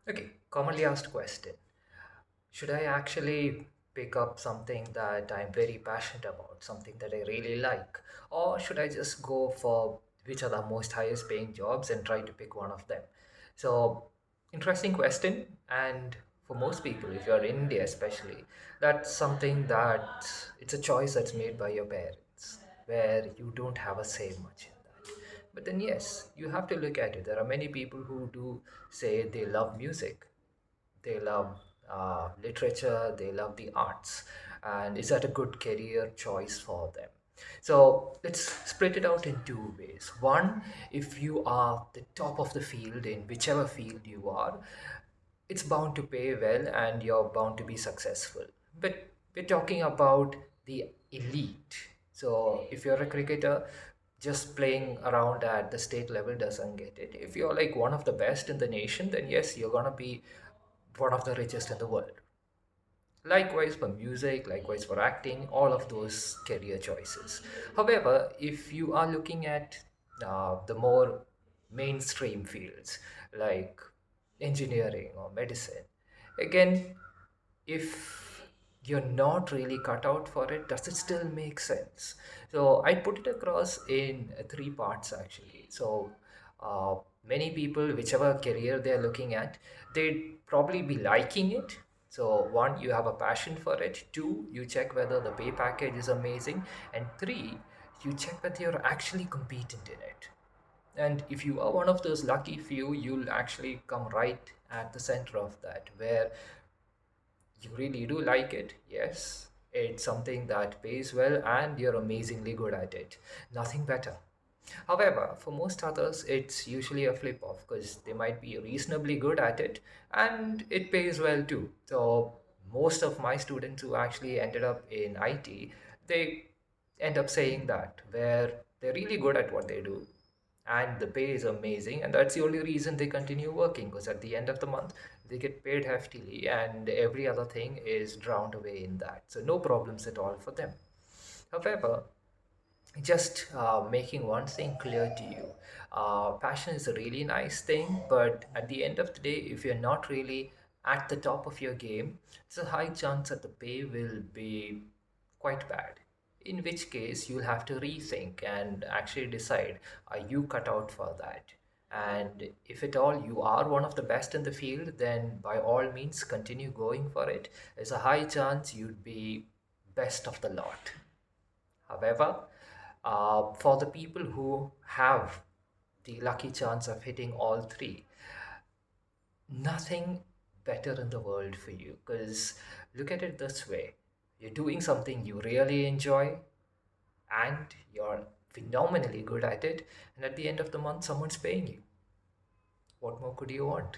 Okay, commonly asked question. Should I actually pick up something that I'm very passionate about, something that I really like? Or should I just go for which are the most highest paying jobs and try to pick one of them? So, interesting question. And for most people, if you're in India especially, that's something that it's a choice that's made by your parents, where you don't have a say much in that. But then, yes, you have to look at it. There are many people who do say they love music, they love literature, they love the arts, and is that a good career choice for them? So let's split it out in two ways. One, if you are the top of the field in whichever field you are, it's bound to pay well and you're bound to be successful. But we're talking about the elite. So if you're a cricketer, just playing around at the state level doesn't get it. If you're like one of the best in the nation, then yes, you're gonna be one of the richest in the world. Likewise for music, likewise for acting, all of those career choices. However, if you are looking at the more mainstream fields like engineering or medicine, again, if you're not really cut out for it, does it still make sense? So I put it across in three parts actually. So uh, many people, whichever career they're looking at, they'd probably be liking it. So one, you have a passion for it. Two, you check whether the pay package is amazing. And three, you check whether you're actually competent in it. And if you are one of those lucky few, you'll actually come right at the center of that, where you really do like it. Yes, it's something that pays well and you're amazingly good at it. Nothing better. However, for most others, it's usually a flip off because they might be reasonably good at it and it pays well too. So, most of my students who actually ended up in IT, they end up saying that where they're really good at what they do and the pay is amazing, and that's the only reason they continue working because at the end of the month they get paid heftily and every other thing is drowned away in that, so no problems at all for them. However, just making one thing clear to you, passion is a really nice thing, but at the end of the day, if you're not really at the top of your game, there's a high chance that the pay will be quite bad, in which case you'll have to rethink and actually decide, are you cut out for that? And if at all you are one of the best in the field, then by all means continue going for it. There's a high chance you'd be best of the lot. However, for the people who have the lucky chance of hitting all three, nothing better in the world for you. Because look at it this way, you're doing something you really enjoy and you're phenomenally good at it, and at the end of the month, someone's paying you. What more could you want?